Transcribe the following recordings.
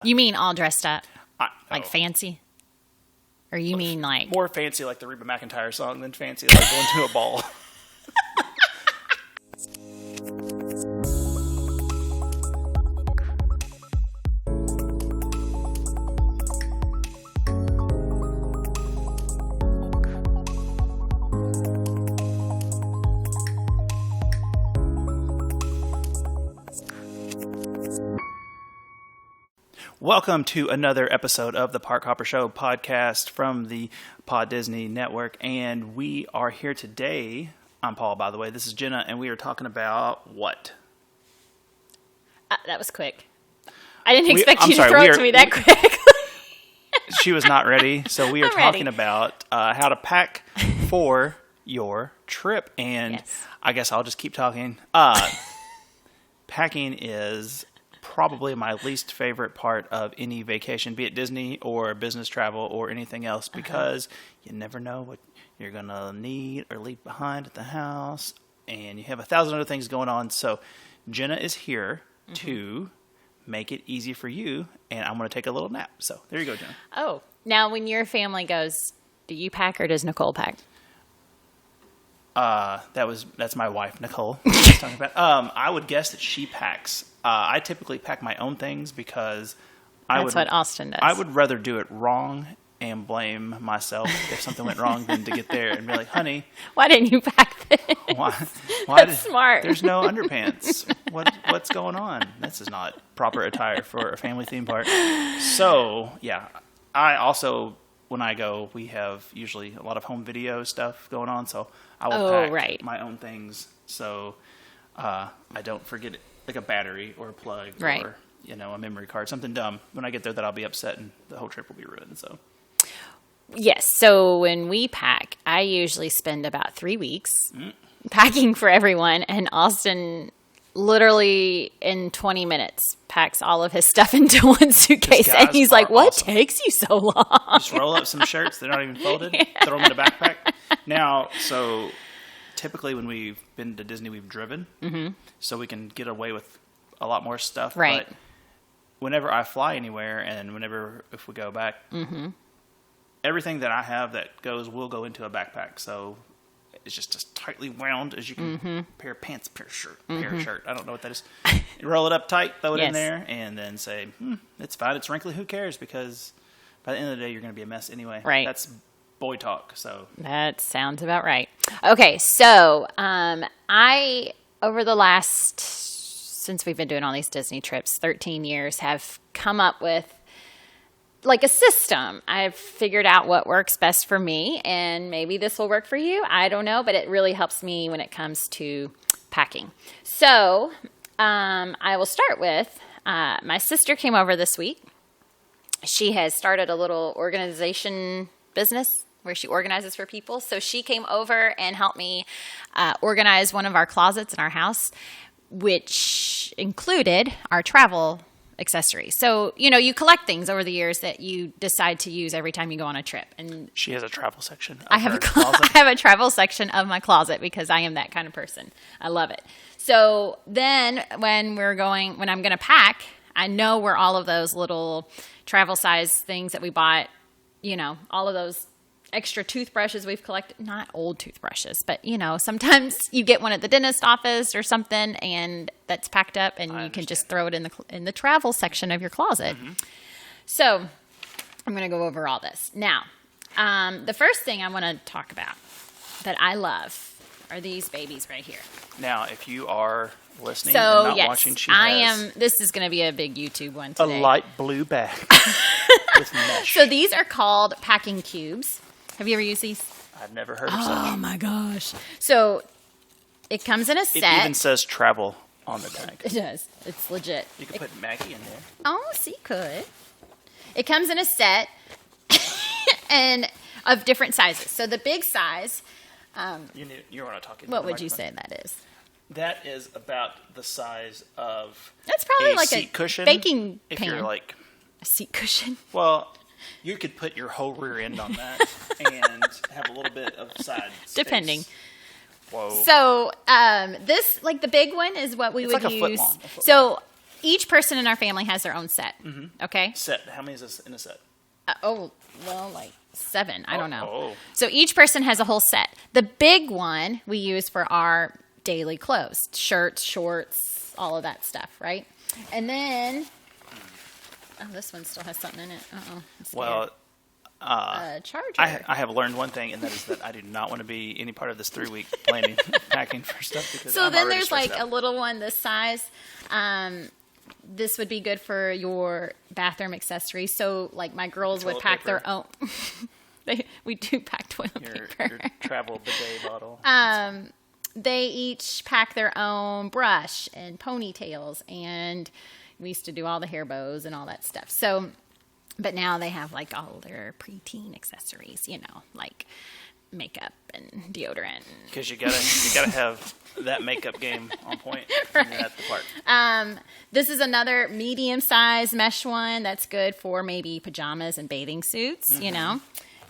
You mean all dressed up? Like fancy? Or you mean like... More fancy like the Reba McEntire song than fancy like going to a ball. Welcome to another episode of the Park Hopper Show podcast from the Pod Disney Network, and we are here today. I'm Paul, by the way. This is Jenna, and we are talking about what? That was quick. I didn't expect you to throw it to me that quick. She was not ready, so we are talking about how to pack for your trip, and yes. I guess I'll just keep talking. Packing is probably my least favorite part of any vacation, be it Disney or business travel or anything else, because you never know what you're going to need or leave behind at the house, and you have 1,000 other things going on. So Jenna is here to make it easy for you, and I'm going to take a little nap. So there you go, Jenna. Oh, now when your family goes, do you pack or does Nicole pack? That's my wife, Nicole. Talking about. I would guess that she packs. I typically pack my own things because that's what Austin does. I would rather do it wrong and blame myself if something went wrong than to get there and be like, honey, why didn't you pack this? Why That's smart. There's no underpants. What's going on? This is not proper attire for a family theme park. So, yeah. I also, when I go, we have usually a lot of home video stuff going on, so I will pack my own things so I don't forget it, like a battery or a plug or a memory card, something dumb. When I get there that I'll be upset and the whole trip will be ruined. So yes, so when we pack, I usually spend about 3 weeks packing for everyone, and Austin literally in 20 minutes packs all of his stuff into one suitcase, and he's like, what takes you so long? Just roll up some shirts, they're not even folded, throw them in a backpack. Now, so typically when we've been to Disney, we've driven, so we can get away with a lot more stuff. Right. But whenever I fly anywhere, and if we go back, everything that I have that will go into a backpack. So it's just as tightly wound as you can. Pair of pants, pair of shirt. I don't know what that is. You roll it up tight, throw it in there, and then say, it's fine. It's wrinkly. Who cares? Because by the end of the day, you're going to be a mess anyway. Right. That's boy talk. So that sounds about right. Okay, so over the last, since we've been doing all these Disney trips, 13 years, have come up with like a system. I've figured out what works best for me, and maybe this will work for you. I don't know, but it really helps me when it comes to packing. So I will start with my sister came over this week. She has started a little organization business where she organizes for people. So she came over and helped me organize one of our closets in our house, which included our travel accessories. So, you collect things over the years that you decide to use every time you go on a trip. And she has a travel section. I have a travel section of my closet because I am that kind of person. I love it. So then when I'm going to pack, I know where all of those little travel size things that we bought, all of those extra toothbrushes we've collected, not old toothbrushes, but sometimes you get one at the dentist office or something and that's packed up and you can just throw it in the travel section of your closet. So I'm going to go over all this. Now, the first thing I want to talk about that I love are these babies right here. Now, if you are listening and not watching, this is going to be a big YouTube one today. A light blue bag with mesh. So these are called packing cubes. Have you ever used these? I've never heard of such. Oh my gosh. So it comes in a set. It even says travel on the tag. It does. It's legit. You could put Maggie in there. Oh, so you could. It comes in a set and of different sizes. So the big size. You want to talk into what would you say that is? That is about the size of that's probably like seat cushion. Baking if pan. You're like a seat cushion. Well, you could put your whole rear end on that and have a little bit of side space. Depending. Whoa. So this, like the big one, is what we would like use. A foot long. So each person in our family has their own set. Mm-hmm. Okay. Set. How many is this in a set? Like 7. I don't know. Oh. So each person has a whole set. The big one we use for our daily clothes, shirts, shorts, all of that stuff, right? And then, this one still has something in it. Well, charger. I have learned one thing, and that is that I do not want to be any part of this 3-week planning, packing for stuff. Because so I'm then already there's like stressed out. a little one this size. This would be good for your bathroom accessories. So like my girls would Toilet pack paper. their own. We do pack toilet paper. Your travel bidet bottle. They each pack their own brush and ponytails, and we used to do all the hair bows and all that stuff. So, but now they have like all their preteen accessories, like makeup and deodorant. Because you gotta have that makeup game on point. Right. At the park. This is another medium-sized mesh one that's good for maybe pajamas and bathing suits,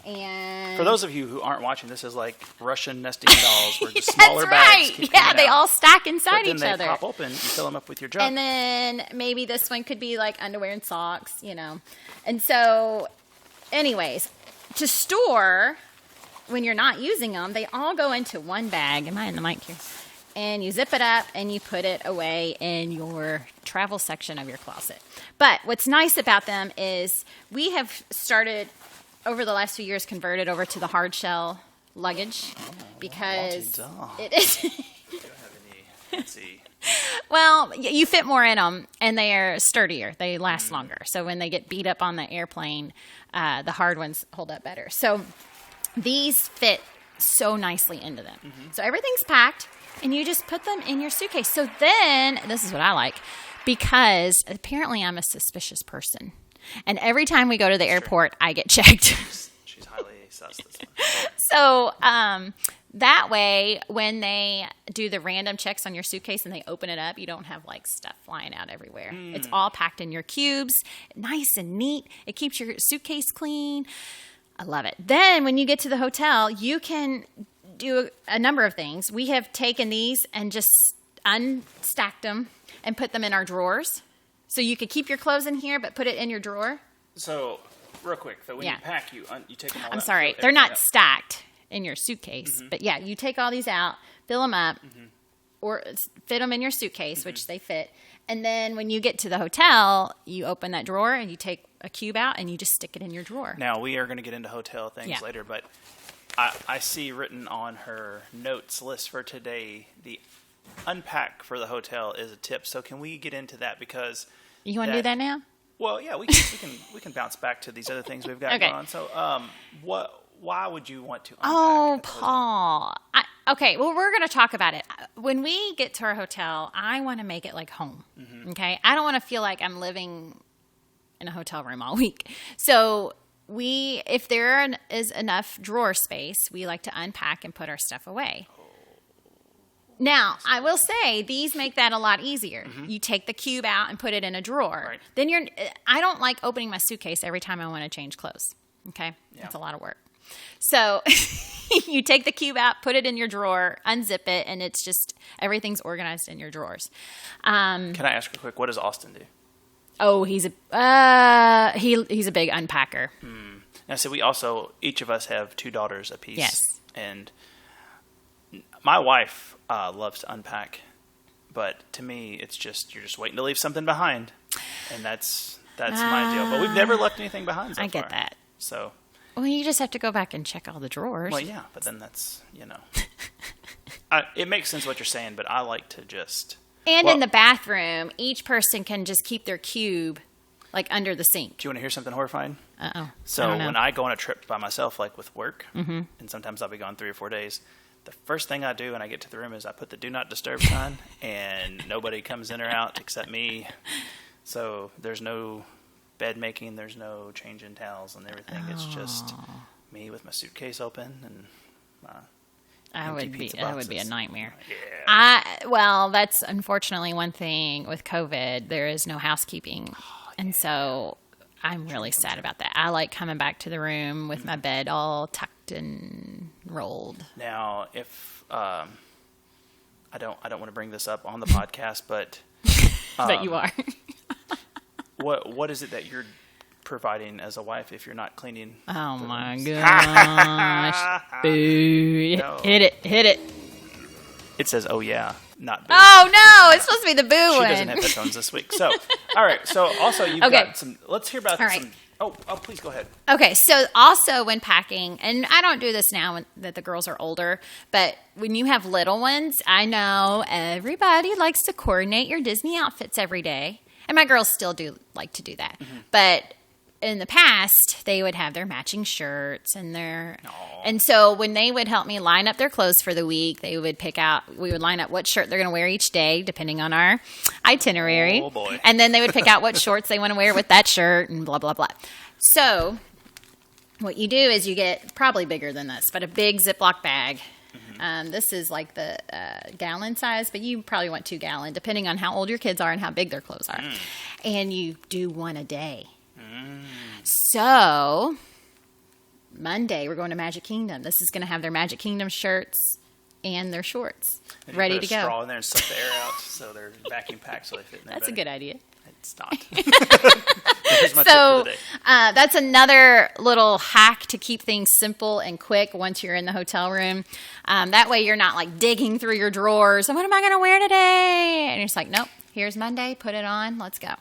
And for those of you who aren't watching, this is like Russian nesting dolls, where just smaller that's bags right. keep Yeah, coming they out. all stack inside But then each they other. pop open, you fill them up with your junk. And then maybe this one could be like underwear and socks, And so, anyways, to store when you're not using them, they all go into one bag. Am I in the mic here? And you zip it up and you put it away in your travel section of your closet. But what's nice about them is we have started over the last few years converted over to the hard shell luggage because it is. You don't have any fancy. Well, you fit more in them, and they are sturdier. They last longer. So when they get beat up on the airplane, the hard ones hold up better. So these fit so nicely into them. Mm-hmm. So everything's packed, and you just put them in your suitcase. So then, this is what I like, because apparently I'm a suspicious person. And every time we go to the airport, I get checked. She's highly sus, this one. So that way, when they do the random checks on your suitcase and they open it up, you don't have like stuff flying out everywhere. It's all packed in your cubes, nice and neat. It keeps your suitcase clean. I love it. Then when you get to the hotel, you can do a number of things. We have taken these and just unstacked them and put them in our drawers. So you could keep your clothes in here, but put it in your drawer. So, real quick, so when you pack, you take them all out. I'm sorry, they're not stacked in your suitcase. Mm-hmm. But yeah, you take all these out, fill them up, or fit them in your suitcase, which they fit. And then when you get to the hotel, you open that drawer and you take a cube out and you just stick it in your drawer. Now, we are going to get into hotel things later, but I see written on her notes list for today, the unpack for the hotel is a tip. So can we get into that? Because you want to do that now? Well, yeah, we can bounce back to these other things we've got going on. So, why would you want to unpack? Oh, Paul. Okay, well, we're going to talk about it. When we get to our hotel, I want to make it like home. Mm-hmm. Okay, I don't want to feel like I'm living in a hotel room all week. So if there is enough drawer space, we like to unpack and put our stuff away. Now, I will say these make that a lot easier. Mm-hmm. You take the cube out and put it in a drawer. Right. Then I don't like opening my suitcase every time I want to change clothes. Okay? Yeah. That's a lot of work. So you take the cube out, put it in your drawer, unzip it, and it's just everything's organized in your drawers. Can I ask real quick, what does Austin do? Oh, he's a big unpacker. Now, so we also, each of us have 2 daughters apiece. Yes. And my wife loves to unpack, but to me, it's just, you're just waiting to leave something behind. And that's my deal. But we've never left anything behind so far. I get that. So. Well, you just have to go back and check all the drawers. Well, yeah, but then that's, it makes sense what you're saying, but I like to just. And in the bathroom, each person can just keep their cube like under the sink. Do you want to hear something horrifying? Uh-oh. So when I go on a trip by myself, like with work, and sometimes I'll be gone 3 or 4 days, the first thing I do when I get to the room is I put the do not disturb sign, and nobody comes in or out except me. So there's no bed making, there's no changing towels and everything. It's just me with my suitcase open and my That would be a nightmare. Yeah. Well, that's unfortunately one thing with COVID. There is no housekeeping. And so I'm really sad about that. I like coming back to the room with my bed all tucked and rolled. Now, if I don't want to bring this up on the podcast, but But you are. What is it that you're providing as a wife if you're not cleaning? Oh my gosh. Boo. No. Hit it. It says, "Oh yeah," not boo. Oh no, it's supposed to be the boo She one. doesn't have headphones this week. So, all right. So, also you've got some. Let's hear about right. some. Oh, please go ahead. Okay, so also when packing, and I don't do this now that the girls are older, but when you have little ones, I know everybody likes to coordinate your Disney outfits every day. And my girls still do like to do that. Mm-hmm. But in the past, they would have their matching shirts and and so when they would help me line up their clothes for the week, we would line up what shirt they're going to wear each day, depending on our itinerary. Oh boy. And then they would pick out what shorts they want to wear with that shirt and blah, blah, blah. So what you do is you get probably bigger than this, but a big Ziploc bag. Mm-hmm. This is like the gallon size, but you probably want 2 gallon, depending on how old your kids are and how big their clothes are. And you do one a day. So Monday, we're going to Magic Kingdom. This is going to have their Magic Kingdom shirts and their shorts ready to go. Straw in there and suck the air out, so they're vacuum packed, so they fit in there. That's a good idea. It's not. Here's my tip for the day. That's another little hack to keep things simple and quick once you're in the hotel room. That way you're not like digging through your drawers. What am I going to wear today? And you're just like, nope, here's Monday. Put it on. Let's go.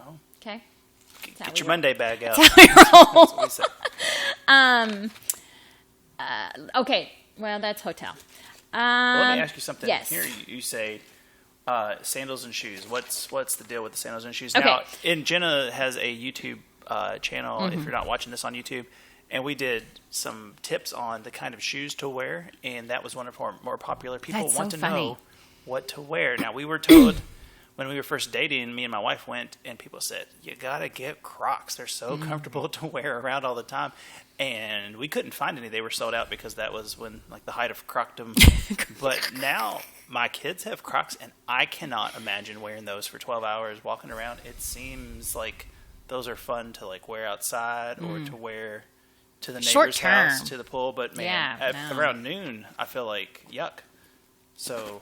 Oh. Okay. Get your Monday bag out. That's how we roll. That's what we say. Okay. Well, that's hotel. Well, let me ask you something. Yes. Here you say sandals and shoes. What's the deal with the sandals and shoes? Okay. Now, and Jenna has a YouTube channel, if you're not watching this on YouTube, and we did some tips on the kind of shoes to wear, and that was one of our more popular. People That's want so to funny. know what to wear. Now, we were told when we were first dating, me and my wife went, and people said, you got to get Crocs. They're so comfortable to wear around all the time. And we couldn't find any. They were sold out because that was when, like, the height of Crocdom. But now my kids have Crocs, and I cannot imagine wearing those for 12 hours walking around. It seems like those are fun to, like, wear outside or to wear to the neighbor's house, to the pool. But, man, around noon, I feel like, yuck. So,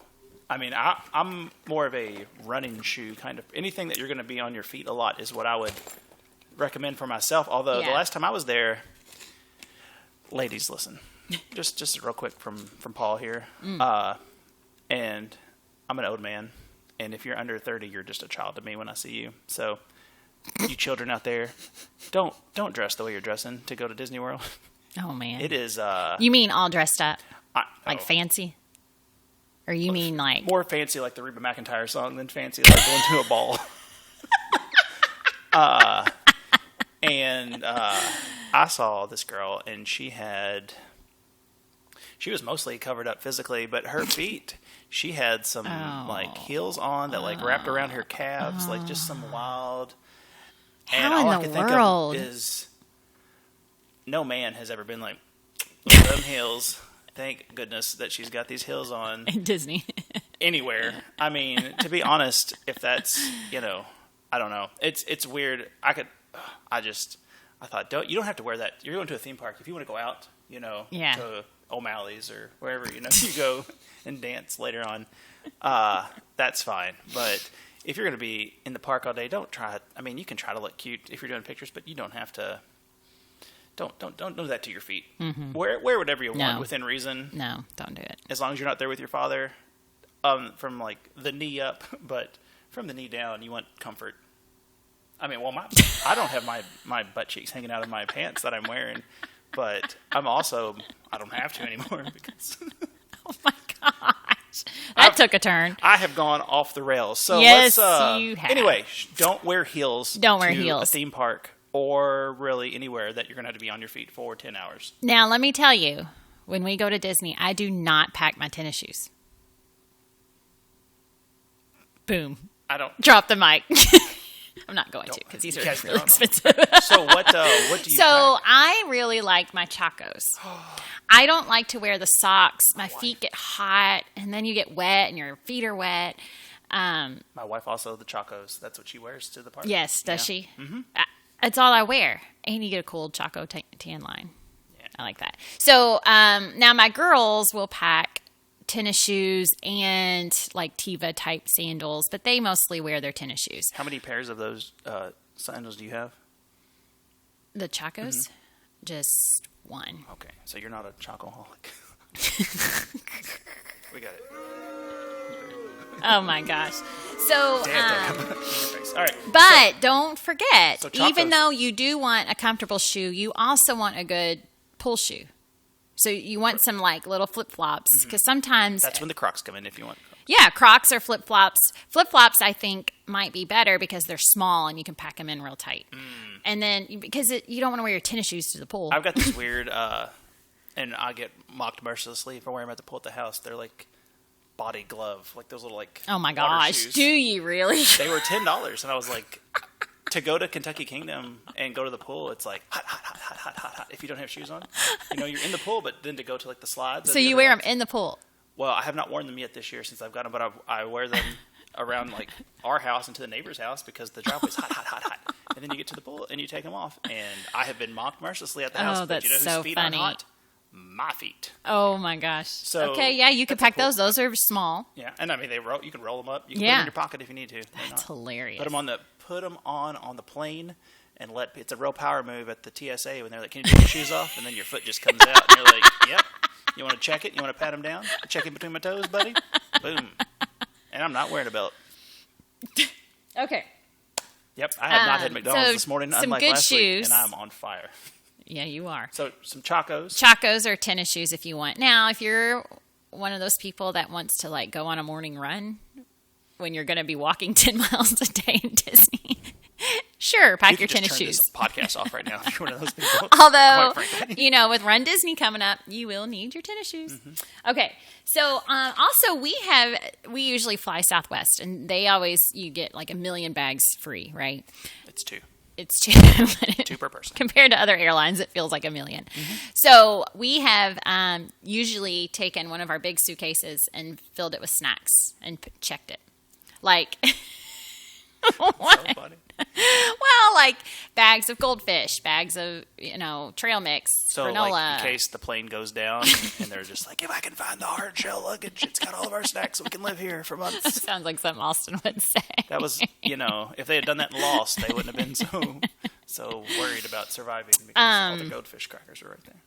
I mean, I'm more of a running shoe kind of. Anything that you're going to be on your feet a lot is what I would recommend for myself. Although the last time I was there, ladies, listen, just real quick from Paul here. And I'm an old man, and if you're under 30, you're just a child to me when I see you. So, you children out there, don't dress the way you're dressing to go to Disney World. Oh man, it is. You mean all dressed up, like oh. fancy? Or you mean like more fancy, like the Reba McEntire song, than fancy like going to a ball? And I saw this girl, and she was mostly covered up physically, but her feet, she had some like heels on that like wrapped around her calves, like just some wild. And all I could think of is no man has ever been like, look at them heels. Thank goodness that she's got these heels on. in Disney. Anywhere. I mean, to be honest, if that's, I don't know. It's weird. I thought, you don't have to wear that. You're going to a theme park. If you want to go out, to O'Malley's or wherever, you go and dance later on, that's fine. But if you're going to be in the park all day, don't try it. I mean, you can try to look cute if you're doing pictures, but you don't have to. Don't do that to your feet. Mm-hmm. Wear whatever you want within reason. No, don't do it. As long as you're not there with your father, from like the knee up, but from the knee down, you want comfort. I mean, well, I don't have my butt cheeks hanging out of my pants that I'm wearing, but I don't have to anymore because. Oh my gosh, that took a turn. I have gone off the rails. So yes, you have. Anyway, don't wear heels. Don't wear heels. A theme park. Or really anywhere that you're going to have to be on your feet for 10 hours. Now, let me tell you, when we go to Disney, I do not pack my tennis shoes. Boom. I don't. Drop the mic. I'm not going to because these are really expensive. So what do you So pack? I really like my Chacos. I don't like to wear the socks. My feet get hot, and then you get wet, and your feet are wet. My wife also, the Chacos. That's what she wears to the park. Yes, does she? Mm-hmm. It's all I wear. And you get a cool Chaco tan line. Yeah. I like that. So now my girls will pack tennis shoes and like Teva type sandals, but they mostly wear their tennis shoes. How many pairs of those sandals do you have? The Chacos? Just one. Okay, so you're not a chocoholic. We got it. Oh my gosh. So, Damn. All right. but don't forget, so Chacos, even though you do want a comfortable shoe, you also want a good pull shoe. So you want some like little flip-flops because sometimes that's when the Crocs come in if you want. Yeah, Crocs or flip-flops. Flip-flops, I think, might be better because they're small and you can pack them in real tight. And then, because you don't want to wear your tennis shoes to the pool. I've got this weird, and I get mocked mercilessly if I wear them at the pool at the house. They're like body glove, like those little like oh my water gosh, shoes. do you really? They were $10, and I was like, to go to Kentucky Kingdom and go to the pool, it's like hot. If you don't have shoes on, you're in the pool, but then to go to like the slides. So you wear them in the pool. Well, I have not worn them yet this year since I've got them, but I wear them around like our house and to the neighbor's house because the driveway's hot. And then you get to the pool and you take them off. And I have been mocked mercilessly at the house. But you know that's whose so feet funny. aren't hot? My feet. Oh my gosh. So okay, yeah, you can pack those. Those are small. Yeah, and I mean you can roll them up. You can put them in your pocket if you need to. That's hilarious. Put them on the plane. And it's a real power move at the TSA when they're like, "Can you take your shoes off?" And then your foot just comes out, and you're like, "Yep." You want to check it? You want to pat them down? Check in between my toes, buddy. Boom. And I'm not wearing a belt. Okay. Yep, I have not had McDonald's this morning, some unlike good last shoes. week, and I'm on fire. Yeah, you are. So some Chacos. Chacos or tennis shoes if you want. Now, if you're one of those people that wants to like go on a morning run when you're going to be walking 10 miles a day in Disney, sure, pack your tennis shoes. This podcast off right now if you're one of those people. Although, with Run Disney coming up, you will need your tennis shoes. Okay, so also we usually fly Southwest, and you get like 1 million bags free, right? It's 2. It's 2. 2 per person. Compared to other airlines, it feels like 1 million. So we have usually taken one of our big suitcases and filled it with snacks and checked it. Like, what? So funny. Well, like bags of goldfish, bags of, trail mix, so granola. Like in case the plane goes down and they're just like, if I can find the hard shell luggage, it's got all of our snacks so we can live here for months. Sounds like something Austin would say. That was, if they had done that and lost, they wouldn't have been so worried about surviving because all the goldfish crackers are right there.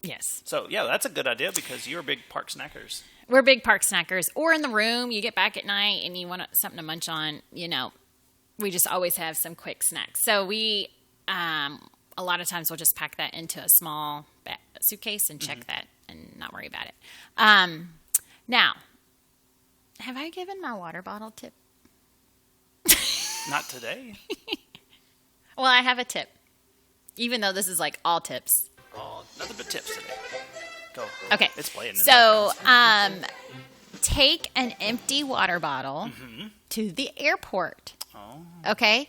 Yes. So, yeah, that's a good idea because you're big park snackers. We're big park snackers. Or in the room, you get back at night and you want something to munch on, we just always have some quick snacks. So we, a lot of times we'll just pack that into a small suitcase and check that and not worry about it. Now, have I given my water bottle tip? Not today. Well, I have a tip, even though this is like all tips. Oh, nothing but tips today. Go. Okay. It's playing. So, take an empty water bottle to the airport. Oh. Okay.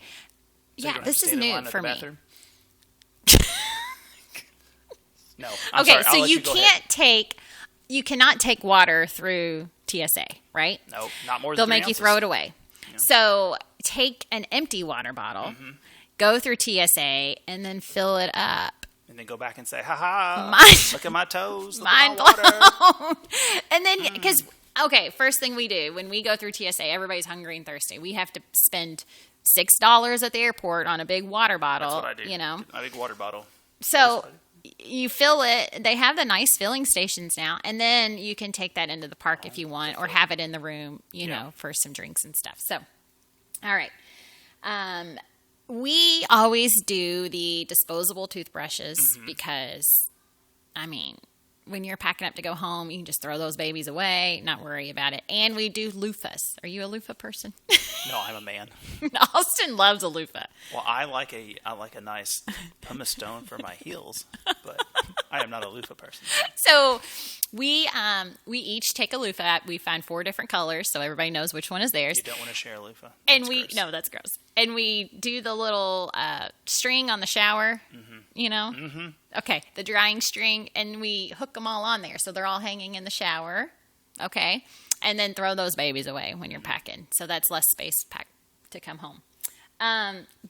So yeah, this is new for me. No. Okay, sorry, so you cannot take water through TSA, right? No, not more than They'll 3 make ounces. you throw it away. Yeah. So take an empty water bottle, go through TSA, and then fill it up. And then go back and say, ha, look at my toes, look Mind at my water. And then, because, first thing we do, when we go through TSA, everybody's hungry and thirsty. We have to spend $6 at the airport on a big water bottle. That's what I do. A big water bottle. So you fill it. They have the nice filling stations now. And then you can take that into the park if you want or have it in the room, for some drinks and stuff. So, all right. We always do the disposable toothbrushes because, when you're packing up to go home, you can just throw those babies away, not worry about it. And we do loofahs. Are you a loofah person? No, I'm a man. Austin loves a loofah. Well, I like a nice pumice stone for my heels, but I am not a loofah person. So we each take a loofah. We find 4 different colors, so everybody knows which one is theirs. You don't want to share a loofah. No, that's gross. And we do the little string on the shower, Okay, the drying string, and we hook them all on there, so they're all hanging in the shower, okay? And then throw those babies away when you're packing, so that's less space to come home.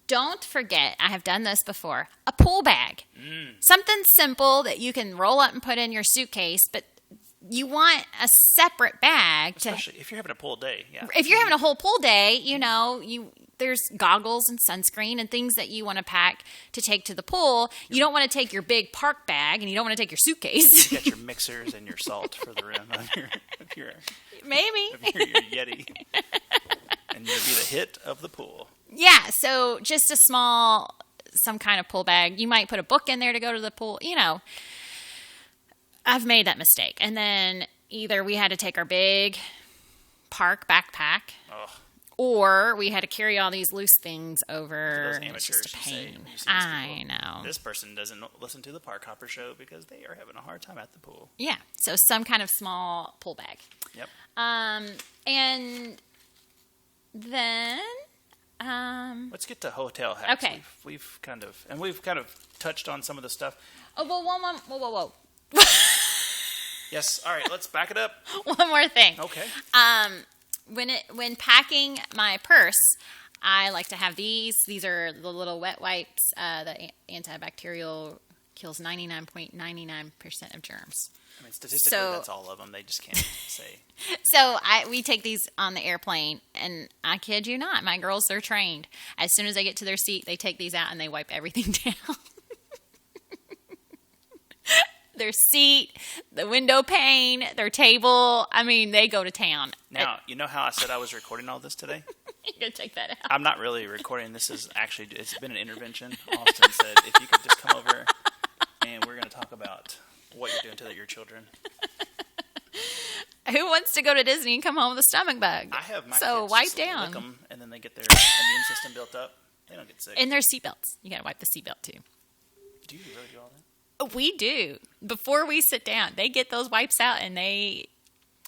Don't forget, I have done this before, a pool bag. Something simple that you can roll up and put in your suitcase, but you want a separate bag Especially if you're having a pool day. Yeah. if you're having a whole pool day, there's goggles and sunscreen and things that you want to pack to take to the pool. You don't want to take your big park bag, and you don't want to take your suitcase. You got your mixers and your salt for the rim of your Maybe. your Yeti. And you'll be the hit of the pool. Yeah, so just some kind of pool bag. You might put a book in there to go to the pool. I've made that mistake. And then either we had to take our big park backpack, or we had to carry all these loose things over. Those And it's amateurs, just a you say, pain. when you see these I people, know. This person doesn't listen to the Park Hopper show because they are having a hard time at the pool. Yeah, so some kind of small pool bag. Yep. And then... Let's get to hotel hacks. Okay. We've kind of touched on some of the stuff. Oh, well, whoa. Yes. All right. Let's back it up. One more thing. Okay. When packing my purse, I like to have these. These are the little wet wipes. The antibacterial kills 99.99% of germs. I mean, statistically, that's all of them. They just can't say. So we take these on the airplane, and I kid you not, my girls, they're trained. As soon as they get to their seat, they take these out and they wipe everything down. Their seat, the window pane, their table. I mean, they go to town. Now, you know how I said I was recording all this today? You're going to take that out. I'm not really recording. This is actually, it's been an intervention. Austin said, if you could just come over and we're going to talk about what you're doing to your children. Who wants to go to Disney and come home with a stomach bug? I have my so kids wipe just down. lick them, and then they get their immune system built up. They don't get sick. And there's seatbelts. You got to wipe the seatbelt too. Do you really do all that? We do. Before we sit down, they get those wipes out and they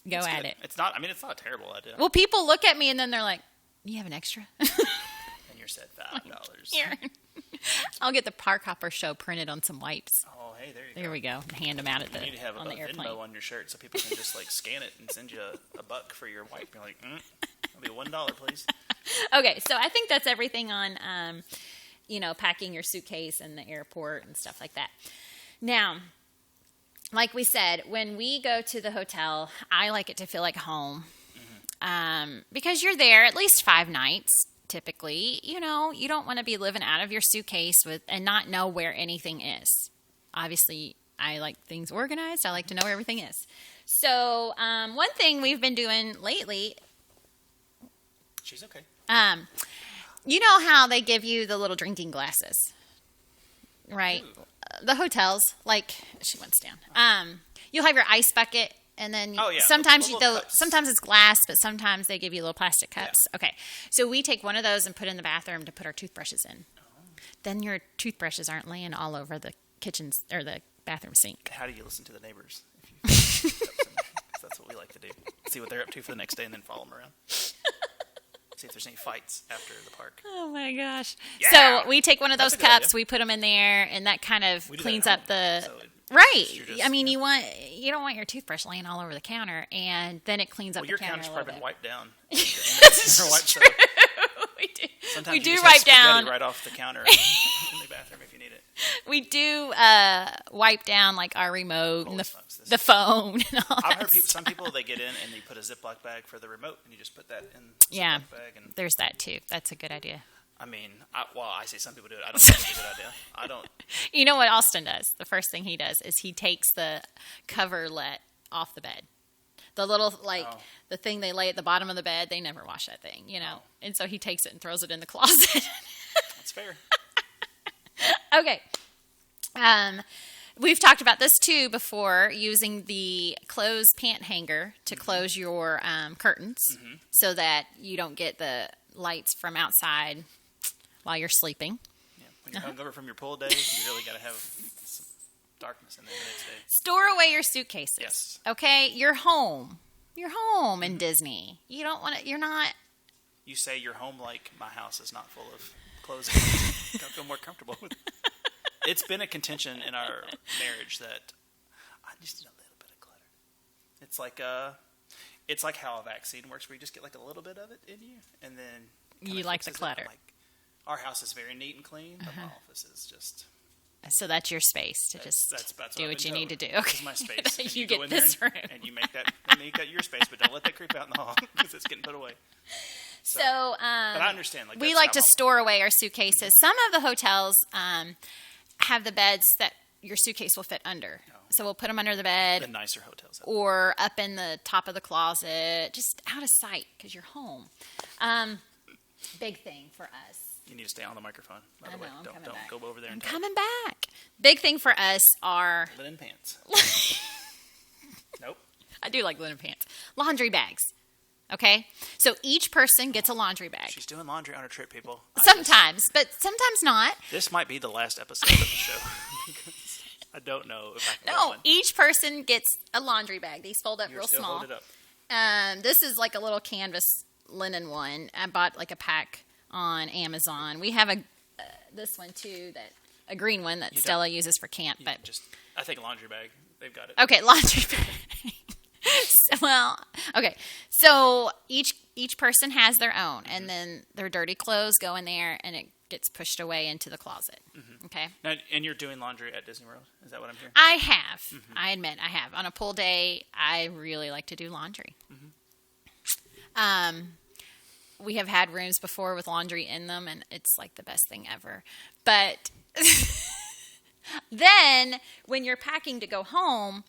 go at it. It's not a terrible idea. Well, people look at me and then they're like, "You have an extra?" And you're said $5. Here. I'll get the Park Hopper show printed on some wipes. Oh, hey, there you go. There we go. Hand them out at You need to have on a the airplane. Venmo on your shirt so people can just scan it and send you a buck for your wipe. You're like, that'll be $1, please. Okay, so I think that's everything on, packing your suitcase in the airport and stuff like that. Now, like we said, when we go to the hotel, I like it to feel like home. Because you're there at least 5 nights, typically. You don't want to be living out of your suitcase and not know where anything is. Obviously, I like things organized. I like to know where everything is. So, one thing we've been doing lately... She's okay. You know how they give you the little drinking glasses, right? Ooh. The hotels, like she went down. You'll have your ice bucket, and then sometimes sometimes it's glass, but sometimes they give you little plastic cups. Yeah. Okay, so we take one of those and put it in the bathroom to put our toothbrushes in. Then your toothbrushes aren't laying all over the kitchen or the bathroom sink. How do you listen to the neighbors? If you that's what we like to do. See what they're up to for the next day, and then follow them around. See if there's any fights after the park. Oh my gosh. Yeah! So we take one of those cups, we put them in there, and that kind of cleans up the... So right. I mean, you don't want your toothbrush laying all over the counter, and then it cleans up the counter a little bit. Your counter's probably been wiped down. That's true. We do. Sometimes we you do just wipe have spaghetti down right off the counter in the bathroom if you need it. We do wipe down like our remote and the phone. And all I've heard some people they get in and they put a Ziploc bag for the remote, and you just put that in the Ziploc bag. And there's that too. That's a good idea. I mean, I say some people do it. I don't think it's a good idea. I don't. You know what Austin does? The first thing he does is he takes the coverlet off the bed. The little, the thing they lay at the bottom of the bed, they never wash that thing, And so he takes it and throws it in the closet. That's fair. Okay. We've talked about this too before, using the closed pant hanger to close your curtains so that you don't get the lights from outside while you're sleeping. Yeah. When you're hungover from your pool day, you really got to have some darkness in there the next day. Store away your suitcases. Yes. Okay? You're home. You're home in Disney. You don't want to, you're not. You say you're home like my house is not full of clothes. I feel more comfortable with it. It's been a contention in our marriage that I just need a little bit of clutter. It's like how a vaccine works, where you just get like a little bit of it in you, and then you like the clutter. Our house is very neat and clean, but my office is just So that's your space to That's do what you need to do. This is my space. And you go get in there this room. and you make that. And you got your space, but don't let that creep out in the hall because it's getting put away. So, but I understand. Like, we like to store away our suitcases. Some of the hotels have the beds that your suitcase will fit under. Oh. So we'll put them under the bed. The nicer hotels. Or up in the top of the closet, just out of sight because you're home. Big thing for us. You need to stay on the microphone. By the way, don't go over there and talk. Coming back. Big thing for us are linen pants. Nope. I do like linen pants. Laundry bags. Okay? So each person gets a laundry bag. She's doing laundry on her trip, people. Sometimes, but sometimes not. This might be the last episode of the show. Because I don't know if I can get one. Each person gets a laundry bag. These fold up real small. Hold it up. This is like a little canvas linen one. I bought like a pack on Amazon. We have this one too, a green one that Stella uses for camp. But I think a laundry bag. They've got it. Okay, laundry bag. So each person has their own, and then their dirty clothes go in there, and it gets pushed away into the closet. Mm-hmm. Okay. Now, and you're doing laundry at Disney World? Is that what I'm hearing? I have. Mm-hmm. I admit I have. On a pool day, I really like to do laundry. Mm-hmm. We have had rooms before with laundry in them, and it's like the best thing ever. But then when you're packing to go home,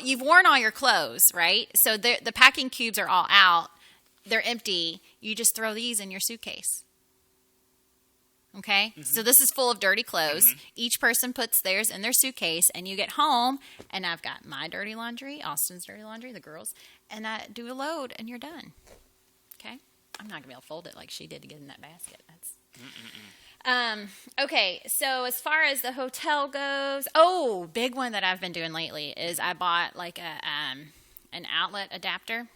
you've worn all your clothes, right? So the packing cubes are all out. They're empty. You just throw these in your suitcase. Okay? Mm-hmm. So this is full of dirty clothes. Mm-hmm. Each person puts theirs in their suitcase, and you get home, and I've got my dirty laundry, Austin's dirty laundry, the girls, and I do a load, and you're done. Okay? I'm not going to be able to fold it like she did to get in that basket. Okay, so as far as the hotel goes, big one that I've been doing lately is I bought like an outlet adapter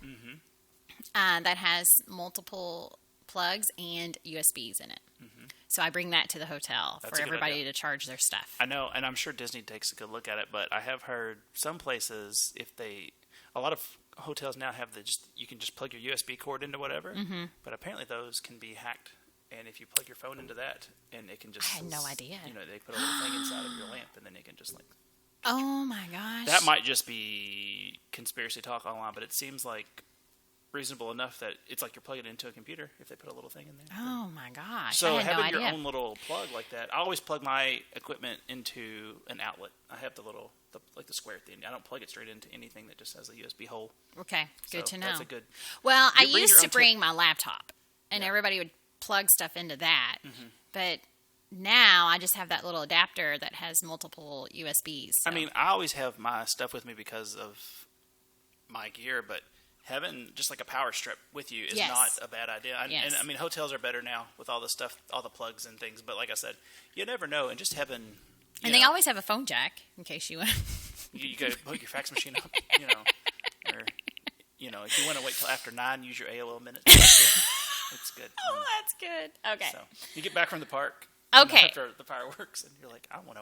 that has multiple plugs and USBs in it. Mm-hmm. So I bring that to the hotel for everybody to charge their stuff. I know, and I'm sure Disney takes a good look at it, but I have heard some places, a lot of hotels now have you can just plug your USB cord into whatever, but apparently those can be hacked. And if you plug your phone into that, and it can just... I had no idea. They put a little thing inside of your lamp, and then it can just Oh, my gosh. That might just be conspiracy talk online, but it seems like reasonable enough that it's like you're plugging it into a computer if they put a little thing in there. Oh, my gosh. So I had having no your idea. own little plug like that, I always plug my equipment into an outlet. I have the square thing. I don't plug it straight into anything that just has a USB hole. Okay, good to know. That's a good... Well, I used to bring my laptop, and everybody would plug stuff into that. Mm-hmm. But now I just have that little adapter that has multiple USBs. So. I mean, I always have my stuff with me because of my gear, but having just like a power strip with you is not a bad idea. And I mean, hotels are better now with all the stuff, all the plugs and things. But like I said, you never know. And just having... they always have a phone jack in case you want you got to hook your fax machine up, or, if you want to wait till after 9, use your AOL minutes. It's good. Oh, that's good. Okay. So you get back from the park. Okay. After the fireworks, and you're like, I want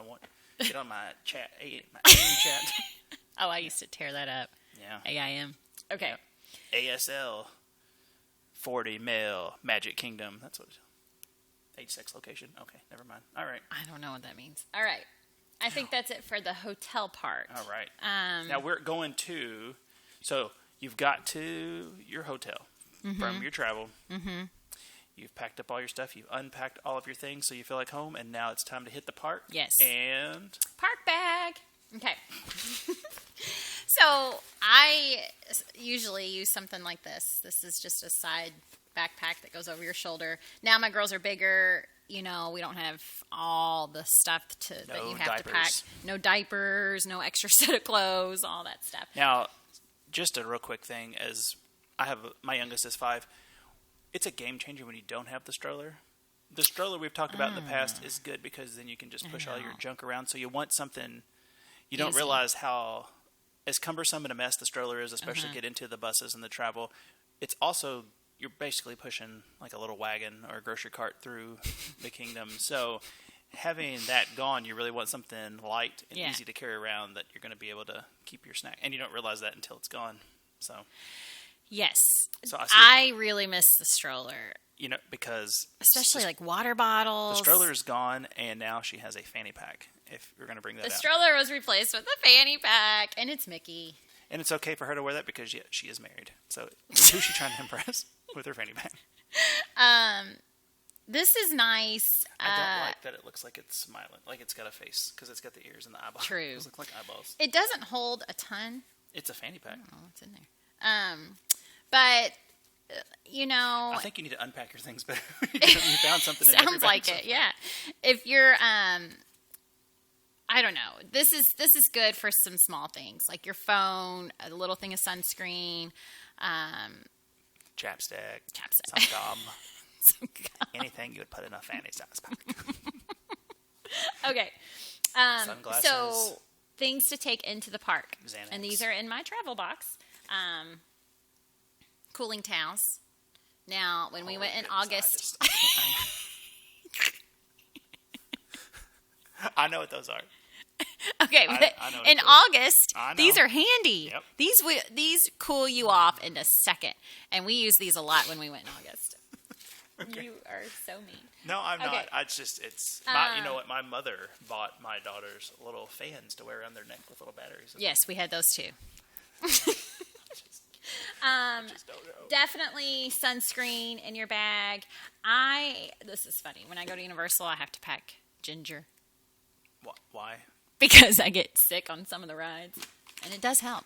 to get on my chat, my AIM chat. Oh, I used to tear that up. Yeah. AIM. Okay. Yep. ASL 40 mil Magic Kingdom. That's what it's age, sex, location. Okay, never mind. All right. I don't know what that means. All right. I think that's it for the hotel part. All right. Now we're going to. So you've got to your hotel from your travel. Mm-hmm. You've packed up all your stuff. You've unpacked all of your things, so you feel like home. And now it's time to hit the park. Yes. And park bag. Okay. So I usually use something like this. This is just a side backpack that goes over your shoulder. Now my girls are bigger. We don't have all the stuff that you have to pack. No diapers, no extra set of clothes, all that stuff. Now, just a real quick thing, as I have my youngest is 5. It's a game changer when you don't have the stroller. The stroller we've talked about in the past is good because then you can just push all your junk around. So you want something, you don't realize how as cumbersome and a mess the stroller is, especially get into the buses and the travel. It's also, you're basically pushing like a little wagon or a grocery cart through the kingdom. So having that gone, you really want something light and easy to carry around that you're going to be able to keep your snack. And you don't realize that until it's gone. So Yes. So I really miss the stroller. Because Especially like water bottles. the stroller is gone, and now she has a fanny pack. If you're going to bring that The out, stroller was replaced with a fanny pack, and it's Mickey. and it's okay for her to wear that because she is married. So who's she trying to impress with her fanny pack? This is nice. I don't like that it looks like it's smiling, like it's got a face, because it's got the ears and the eyeballs. True. Those look like eyeballs. It doesn't hold a ton. It's a fanny pack. Oh, it's in there. But I think you need to unpack your things better. You found something. Sounds like it. Yeah. If you're, I don't know. This is good for some small things like your phone, a little thing of sunscreen, chapstick, some gum, anything you would put in a fanny size pack. Okay. Sunglasses. So things to take into the park, Xanax. and these are in my travel box. Cooling towels. Now, when we went in August, I know what those are. okay, but I know in August, these are handy. Yep. These cool you off in a second, and we use these a lot when we went in August. Okay. You are so mean. No, I'm Okay. not. It's you know what? My mother bought my daughters little fans to wear around their neck with little batteries. Yes, we had those too. I just don't know. Definitely sunscreen in your bag. This is funny. When I go to Universal, I have to pack ginger Why? because I get sick on some of the rides, and it does help.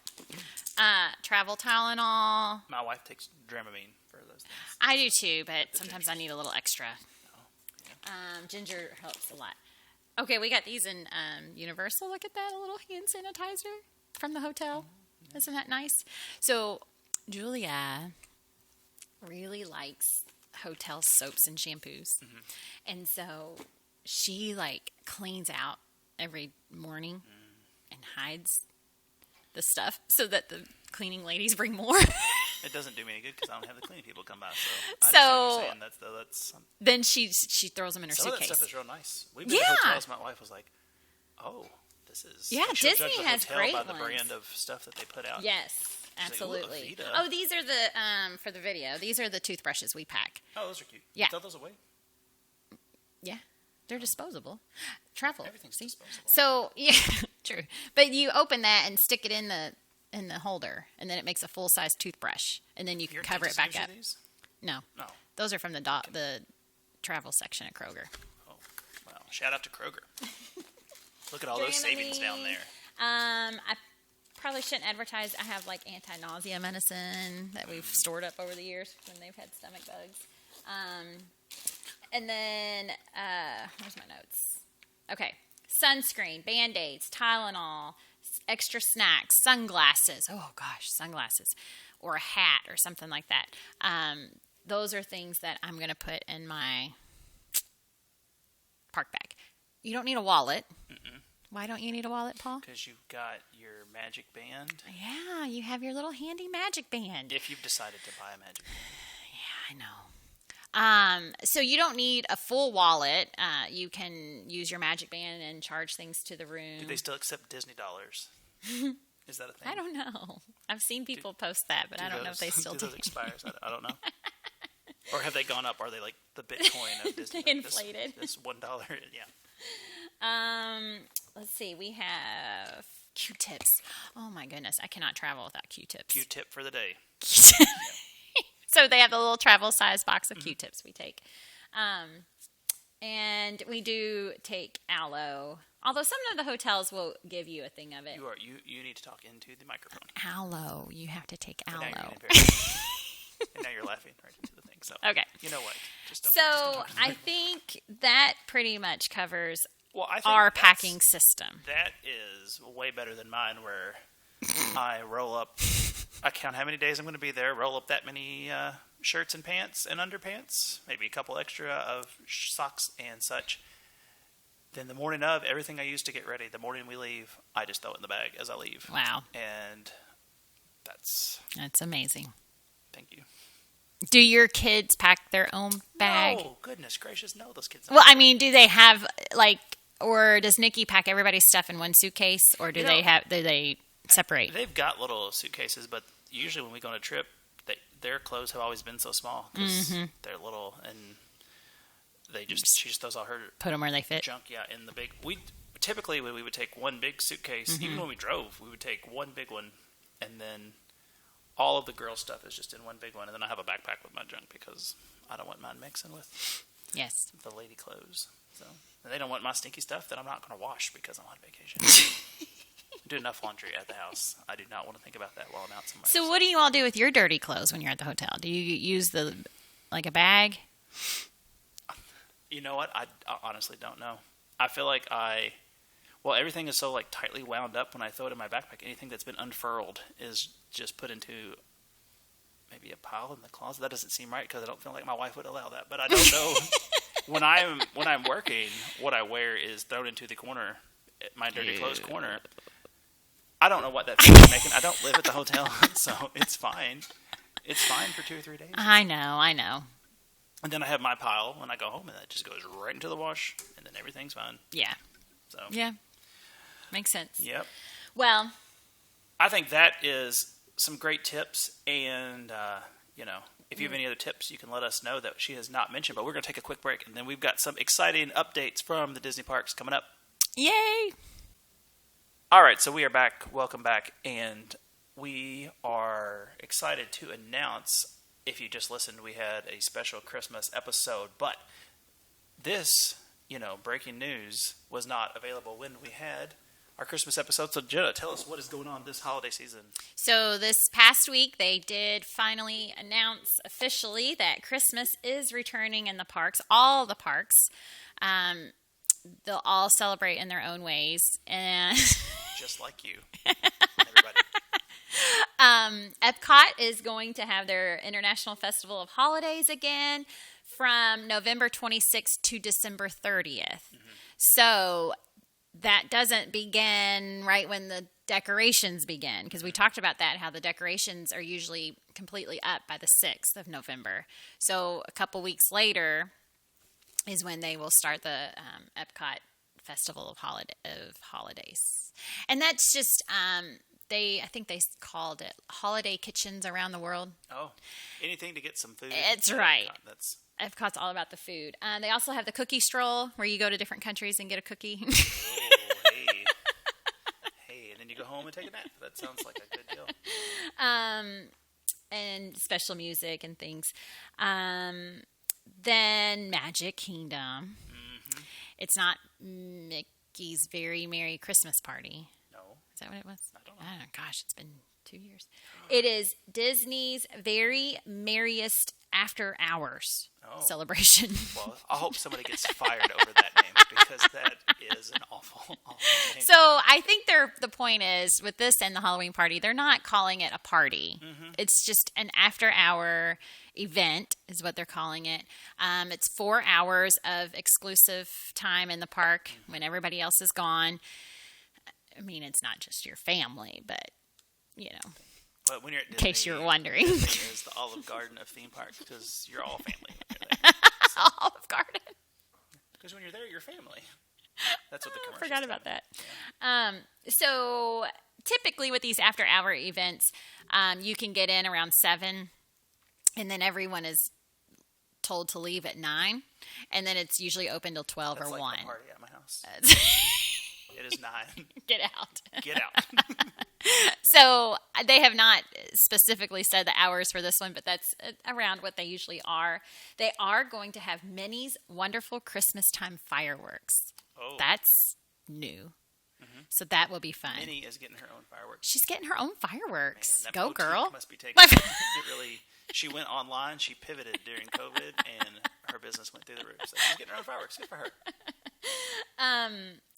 Travel Tylenol. My wife takes Dramamine for those things. I do too, but sometimes I need a little extra. Oh, yeah. Ginger helps a lot. Okay, we got these in Universal. Look at that, a little hand sanitizer from the hotel. Mm-hmm. Isn't that nice? So Julia really likes hotel soaps and shampoos. Mm-hmm. And so she cleans out every morning and hides the stuff so that the cleaning ladies bring more. It doesn't do me any good because I don't have the cleaning people come by. So I So understand what you're saying. That's then she throws them in her some suitcase. of that stuff is real nice. We've been to hotels. My wife was like, "Oh, this is Disney judge the has hotel great by the ones. brand of stuff that they put out." Yes, She's absolutely. like, Oh, these are the for the video. These are the toothbrushes we pack. Oh, those are cute. Yeah. Throw those away. Yeah, they're disposable. Travel. Everything's See? disposable. So yeah, true. But you open that and stick it in the holder, and then it makes a full size toothbrush, and then you can cover it back up. These? No, No. those are from the travel section at Kroger. Oh, well, shout out to Kroger. Look at all those savings down there. I probably shouldn't advertise. I have anti-nausea medicine that we've stored up over the years when they've had stomach bugs. And then where's my notes? Okay, sunscreen, Band-Aids, Tylenol, extra snacks, sunglasses. Oh gosh, sunglasses, or a hat or something like that. Those are things that I'm going to put in my park bag. You don't need a wallet. Mm-mm. Why don't you need a wallet, Paul? Because you've got your magic band. Yeah, you have your little handy magic band. If you've decided to buy a magic band. Yeah, I know. So you don't need a full wallet. You can use your magic band and charge things to the room. Do they still accept Disney dollars? Is that a thing? I don't know. I've seen people post that, but I don't know if they still do. Those expires? I don't know. Or have they gone up? Are they like the Bitcoin of Disney? They inflated. This $1, yeah. Let's see. We have Q-tips. Oh my goodness, I cannot travel without Q-tips. Q-tip for the day. So they have the little travel size box of Q-tips we take. And we do take aloe. Although some of the hotels will give you a thing of it. You need to talk into the microphone. Aloe. You have to take aloe. And now you're laughing right into the thing. So okay. You know what? Just don't, I think that pretty much covers I think our packing system. That is way better than mine, where I roll up. I count how many days I'm going to be there. Roll up that many shirts and pants and underpants, maybe a couple extra of socks and such. Then the morning of, everything I use to get ready, the morning we leave, I just throw it in the bag as I leave. Wow. And that's amazing. Thank you. Do your kids pack their own bag? Oh, goodness gracious, no, those kids don't. Well, I mean, do they have, or does Nikki pack everybody's stuff in one suitcase, or do they separate? They've got little suitcases, but usually when we go on a trip, their clothes have always been so small because they're little, and she just throws all her Put them where they fit. junk, in the big. Typically we would take one big suitcase. Even when we drove, we would take one big one, and then all of the girl stuff is just in one big one, and then I have a backpack with my junk because I don't want mine mixing with the lady clothes. So, and they don't want my stinky stuff that I'm not going to wash because I'm on vacation. I do enough laundry at the house. I do not want to think about that while I'm out somewhere. So what do you all do with your dirty clothes when you're at the hotel? Do you use like a bag? You know what? I honestly don't know. I feel like everything is so like tightly wound up when I throw it in my backpack. Anything that's been unfurled is just put into maybe a pile in the closet. That doesn't seem right because I don't feel like my wife would allow that. But I don't know. when I'm working, what I wear is thrown into the corner, my dirty clothes corner. I don't know what that feels making. I don't live at the hotel, so it's fine. It's fine for 2 or 3 days. I know. And then I have my pile when I go home, and that just goes right into the wash, and then everything's fine. Yeah. So yeah, makes sense. Yep. Well, I think that is some great tips, and if you have any other tips, you can let us know that she has not mentioned. But we're going to take a quick break, and then we've got some exciting updates from the Disney parks coming up. Yay! All right, so we are back. Welcome back, and we are excited to announce. If you just listened, we had a special Christmas episode, but this, breaking news was not available when we had our Christmas episode. So, Jenna, tell us what is going on this holiday season. So this past week, they did finally announce officially that Christmas is returning in the parks, all the parks. They'll all celebrate in their own ways. And just like you, everybody. Epcot is going to have their International Festival of Holidays again from November 26th to December 30th. Mm-hmm. So that doesn't begin right when the decorations begin, because we talked about that, how the decorations are usually completely up by the 6th of November. So a couple weeks later is when they will start the Epcot Festival of Holidays. And that's just... I think they called it Holiday Kitchens Around the World. Oh, anything to get some food. It's right. Epcot's all about the food. They also have the cookie stroll, where you go to different countries and get a cookie. Oh, hey. Hey, and then you go home and take a nap. That sounds like a good deal. And special music and things. Then Magic Kingdom. Mm-hmm. It's not Mickey's Very Merry Christmas Party. Is that what it was? I don't know. Oh, gosh, it's been 2 years. It is Disney's Very Merriest After Hours celebration. Well, I hope somebody gets fired over that name, because that is an awful name. So I think the point is, with this and the Halloween party, they're not calling it a party. Mm-hmm. It's just an after-hour event is what they're calling it. It's 4 hours of exclusive time in the park when everybody else is gone. I mean, it's not just your family, but, But when you're at Disney, in case you were wondering. It's the Olive Garden of theme parks, because you're all family when you're there. So, Olive Garden. Because when you're there, you're family. That's what the commercial. I forgot about that. Yeah. So typically with these after-hour events, you can get in around 7, and then everyone is told to leave at 9, and then it's usually open till 12 That's or like 1. The party at my house. It is 9. Get out. Get out. So they have not specifically said the hours for this one, but that's around what they usually are. They are going to have Minnie's Wonderful Christmas Time Fireworks. Oh. That's new. Mm-hmm. So that will be fun. Minnie is getting her own fireworks. She's getting her own fireworks. Man, go, girl. Must be taken. She went online. She pivoted during COVID, and her business went through the roof. So she's getting her own fireworks. Good for her.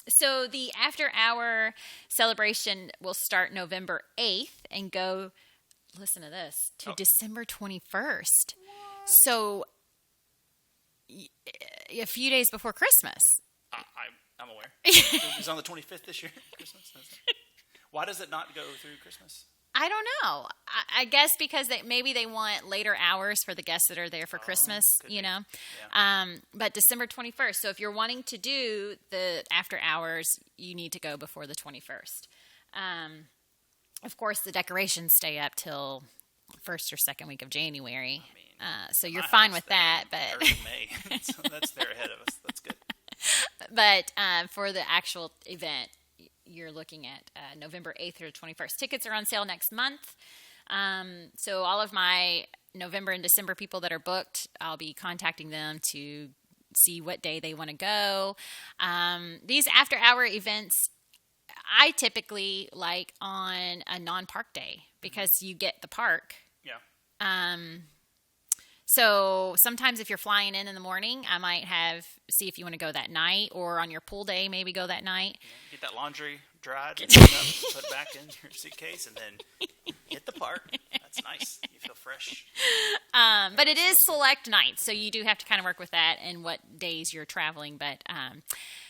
So the after-hour celebration will start November 8th and go, listen to this, to December 21st. What? So a few days before Christmas. I'm aware. It was on the 25th this year, Christmas. Why does it not go through Christmas? I don't know. I guess because maybe they want later hours for the guests that are there for Christmas, Yeah. But December 21st. So if you're wanting to do the after hours, you need to go before the 21st. Of course, the decorations stay up till first or second week of January. I mean, So in you're my fine house, with they're that. But early May. So they're ahead of us. That's good. but for the actual event, you're looking at November 8th through the 21st. Tickets are on sale next month. So all of my November and December people that are booked, I'll be contacting them to see what day they want to go. These after-hour events, I typically like on a non-park day because you get the park. Yeah. So sometimes if you're flying in the morning, I might see if you want to go that night, or on your pool day, maybe go that night. Get that laundry dried, and put it back in your suitcase, and then hit the park. That's nice. You feel fresh. But it is select nights, so you do have to kind of work with that and what days you're traveling. But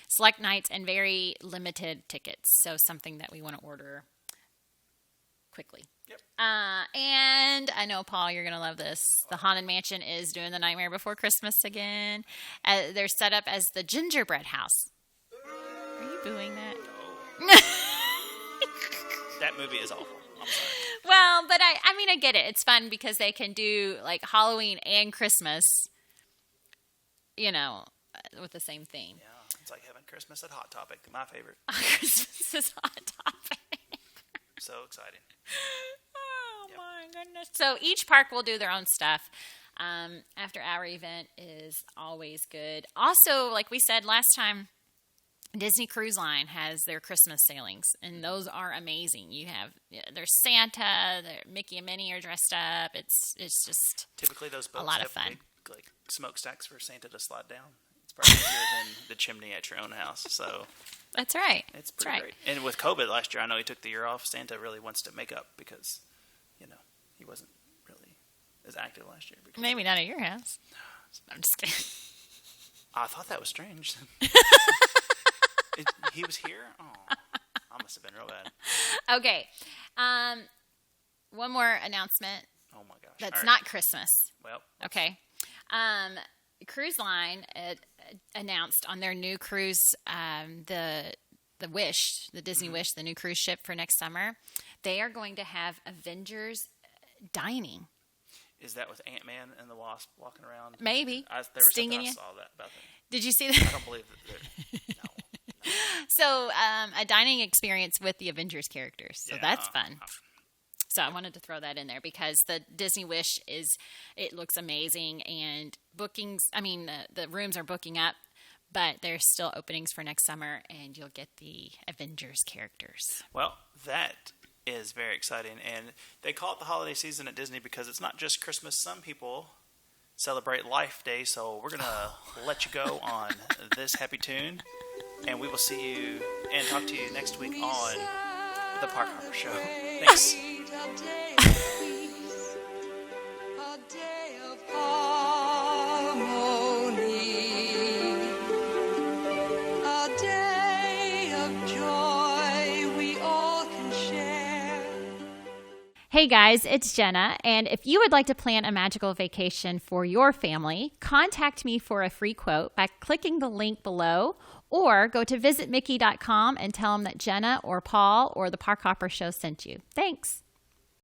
select nights and very limited tickets, so something that we want to order quickly. Yep. And I know, Paul, you're going to love this. The Haunted Mansion is doing The Nightmare Before Christmas again. They're set up as the gingerbread house. Are you booing that? No. That movie is awful. I'm sorry. Well, but I mean, I get it. It's fun because they can do like Halloween and Christmas, with the same theme. Yeah, it's like having Christmas at Hot Topic, my favorite. Christmas is Hot Topic. So exciting. Oh, yep. My goodness. So each park will do their own stuff. After our event is always good. Also, like we said last time, Disney Cruise Line has their Christmas sailings, and those are amazing. There's Santa, Mickey and Minnie are dressed up. It's just typically those boats a lot have of fun. Big, like smokestacks for Santa to slide down. It's probably easier than the chimney at your own house. So that's right. It's pretty great. And with COVID last year, I know he took the year off. Santa really wants to make up because, he wasn't really as active last year. Maybe not at your house. I'm just kidding. I thought that was strange. He was here? Oh, I must have been real bad. Okay. One more announcement. Oh, my gosh. That's not Christmas. Well. Okay. Cruise Line announced on their new cruise, the Wish, the Disney Wish, the new cruise ship for next summer, they are going to have Avengers dining. Is that with Ant-Man and the Wasp walking around? Maybe. There was stinging something you. I saw about that. Did you see that? I don't believe that. No. So, a dining experience with the Avengers characters. So that's fun. So I wanted to throw that in there because the Disney Wish it looks amazing, and bookings, the rooms are booking up, but there's still openings for next summer, and you'll get the Avengers characters. Well, that is very exciting, and they call it the holiday season at Disney because it's not just Christmas. Some people celebrate Life Day, so we're going to let you go on this happy tune, and we will see you and talk to you next week on the Park Hopper Show. Thanks. A day of peace, a day of harmony, a day of joy we all can share. Hey guys, it's Jenna, and if you would like to plan a magical vacation for your family, contact me for a free quote by clicking the link below, or go to visitmickey.com and tell them that Jenna or Paul or the Park Hopper Show sent you. Thanks.